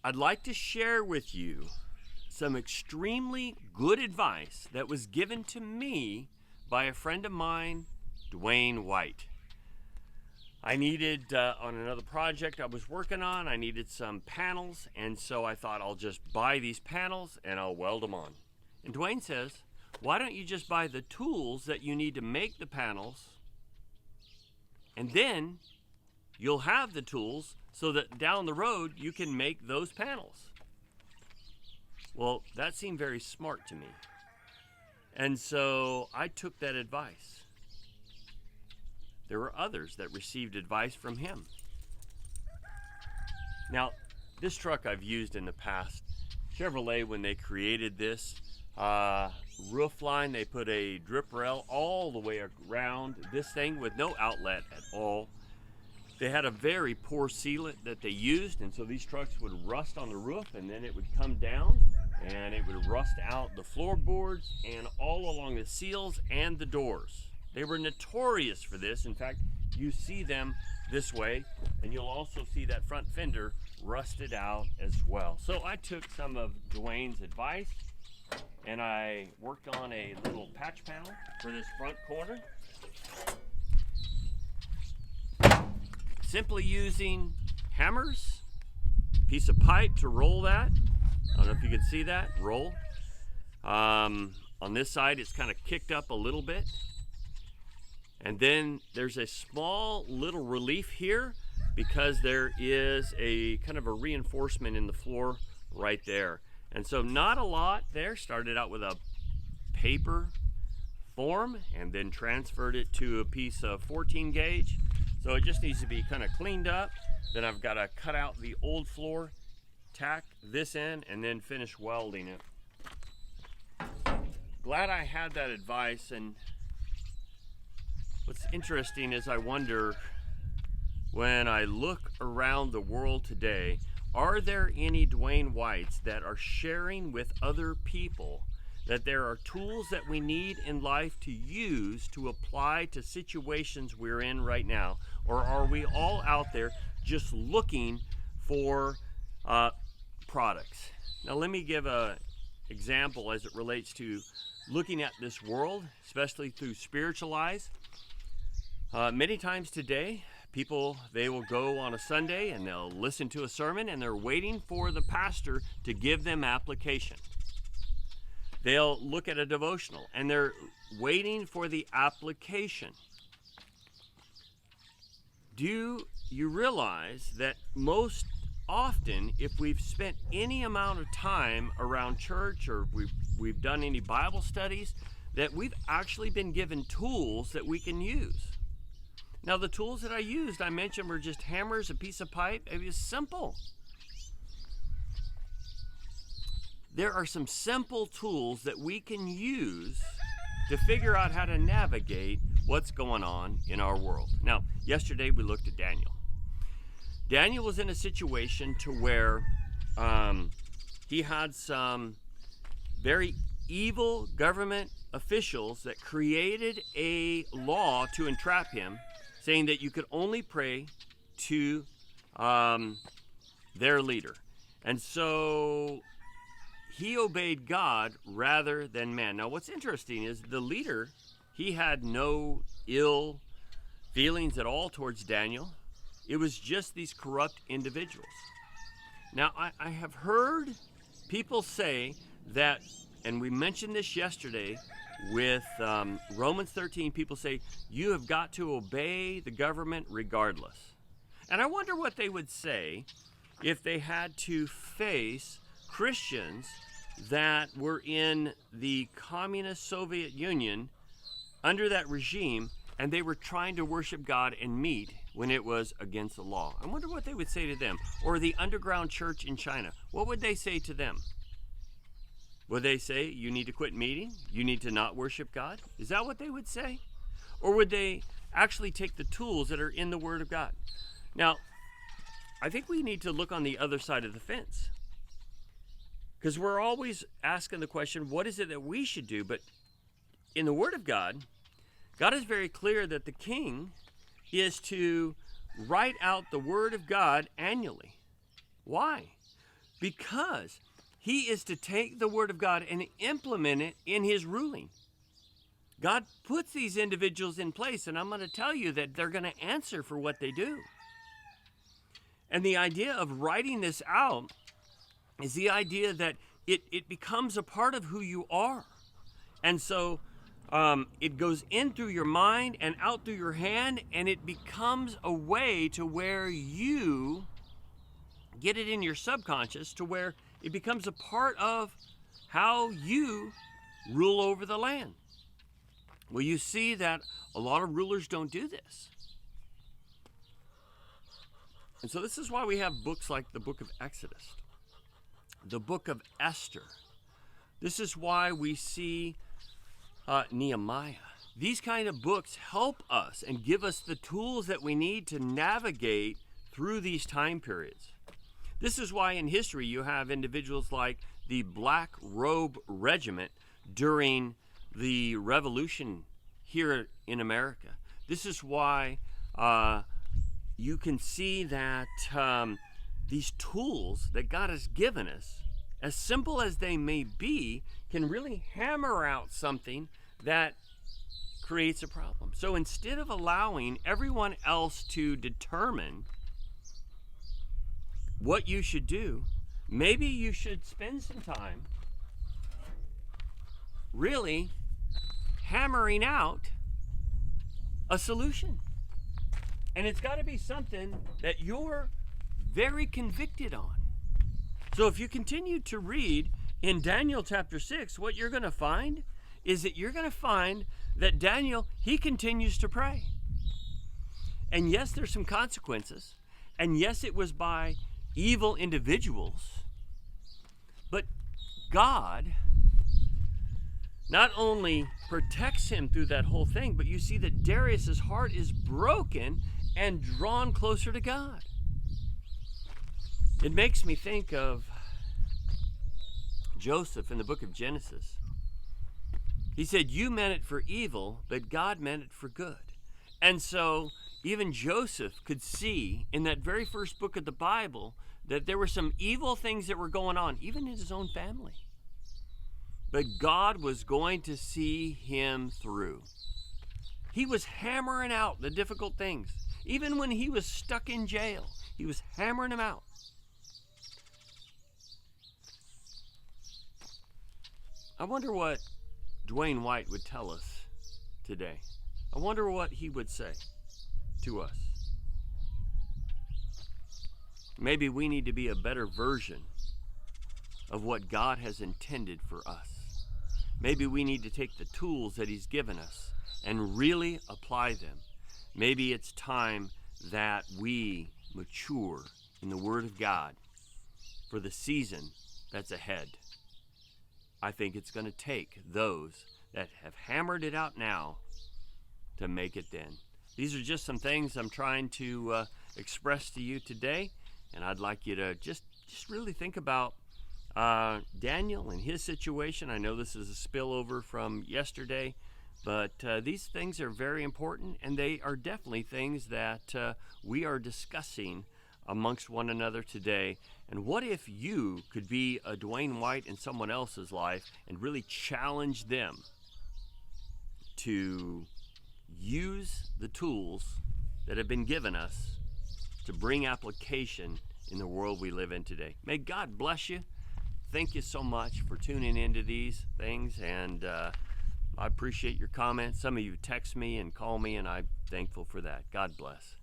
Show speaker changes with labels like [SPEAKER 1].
[SPEAKER 1] I'd like to share with you some extremely good advice that was given to me by a friend of mine, Dwayne White. I needed, on another project I was working on, I needed some panels, and so I thought I'll just buy these panels and I'll weld them on. And Dwayne says, why don't you just buy the tools that you need to make the panels, and then you'll have the tools so that down the road you can make those panels. Well, that seemed very smart to me. And so I took that advice. There were others that received advice from him. Now, this truck I've used in the past. Chevrolet, when they created this roof line, they put a drip rail all the way around this thing with no outlet at all. They had a very poor sealant that they used, and so these trucks would rust on the roof, and then it would come down and it would rust out the floorboards and all along the seals and the doors. They were notorious for this. In fact, you see them this way, and you'll also see that front fender rusted out as well. So I took some of Dwayne's advice and I worked on a little patch panel for this front corner. Simply using hammers, piece of pipe to roll that. I don't know if you can see that, roll. On this side, it's kind of kicked up a little bit. And then there's a small little relief here because there is a kind of a reinforcement in the floor right there. And so not a lot there. Started out with a paper form and then transferred it to a piece of 14 gauge. So it just needs to be kind of cleaned up. Then I've got to cut out the old floor, tack this in, and then finish welding it. Glad I had that advice. And what's interesting is I wonder, when I look around the world today, are there any Dwayne Whites that are sharing with other people that there are tools that we need in life to use to apply to situations we're in right now? Or are we all out there just looking for products? Now let me give an example as it relates to looking at this world, especially through spiritual eyes. Many times today, people, they will go on a Sunday and they'll listen to a sermon and they're waiting for the pastor to give them application. They'll look at a devotional and they're waiting for the application. Do you realize that most often, if we've spent any amount of time around church or we've done any Bible studies, that we've actually been given tools that we can use? Now, the tools that I used, I mentioned, were just hammers, a piece of pipe. It was simple. There are some simple tools that we can use to figure out how to navigate what's going on in our world. Now, yesterday we looked at Daniel. Daniel was in a situation to where he had some very evil government officials that created a law to entrap him, saying that you could only pray to their leader. And so he obeyed God rather than man. Now what's interesting is the leader, he had no ill feelings at all towards Daniel. It was just these corrupt individuals. Now I have heard people say that, and we mentioned this yesterday, with Romans 13, people say, you have got to obey the government regardless. And I wonder what they would say if they had to face Christians that were in the communist Soviet Union under that regime, and they were trying to worship God and meet when it was against the law. I wonder what they would say to them. Or the underground church in China. What would they say to them? Would they say, you need to quit meeting? You need to not worship God? Is that what they would say? Or would they actually take the tools that are in the Word of God? Now, I think we need to look on the other side of the fence. Because we're always asking the question, what is it that we should do? But in the Word of God, God is very clear that the king is to write out the Word of God annually. Why? because he is to take the word of God and implement it in his ruling. God puts these individuals in place, and I'm going to tell you that they're going to answer for what they do. And the idea of writing this out is the idea that it becomes a part of who you are. And so it goes in through your mind and out through your hand, and it becomes a way to where you get it in your subconscious, to where it becomes a part of how you rule over the land. Well, you see that a lot of rulers don't do this. And so this is why we have books like the book of Exodus, the book of Esther. This is why we see Nehemiah. These kind of books help us and give us the tools that we need to navigate through these time periods. This is why in history you have individuals like the Black Robe Regiment during the Revolution here in America. This is why you can see that these tools that God has given us, as simple as they may be, can really hammer out something that creates a problem. So instead of allowing everyone else to determine what you should do, maybe you should spend some time really hammering out a solution. And it's got to be something that you're very convicted on. So if you continue to read in Daniel chapter 6, what you're going to find is that you're going to find that Daniel, he continues to pray. And yes, there's some consequences. And yes, it was by evil individuals. But God not only protects him through that whole thing, but you see that Darius's heart is broken and drawn closer to God. It makes me think of Joseph in the book of Genesis. He said, "You meant it for evil, but God meant it for good." And so even Joseph could see in that very first book of the Bible that there were some evil things that were going on, even in his own family. But God was going to see him through. He was hammering out the difficult things. Even when he was stuck in jail, he was hammering them out. I wonder what Dwayne White would tell us today. I wonder what he would say to us. Maybe we need to be a better version of what God has intended for us. Maybe we need to take the tools that he's given us and really apply them. Maybe it's time that we mature in the Word of God for the season that's ahead. I think it's going to take those that have hammered it out now to make it then. These are just some things I'm trying to express to you today, and I'd like you to just really think about Daniel and his situation. I know this is a spillover from yesterday, but these things are very important, and they are definitely things that we are discussing amongst one another today. And what if you could be a Dwayne White in someone else's life and really challenge them to use the tools that have been given us to bring application in the world we live in today? May God bless you. Thank you so much for tuning into these things, and I appreciate your comments. Some of you text me and call me, and I'm thankful for that. God bless.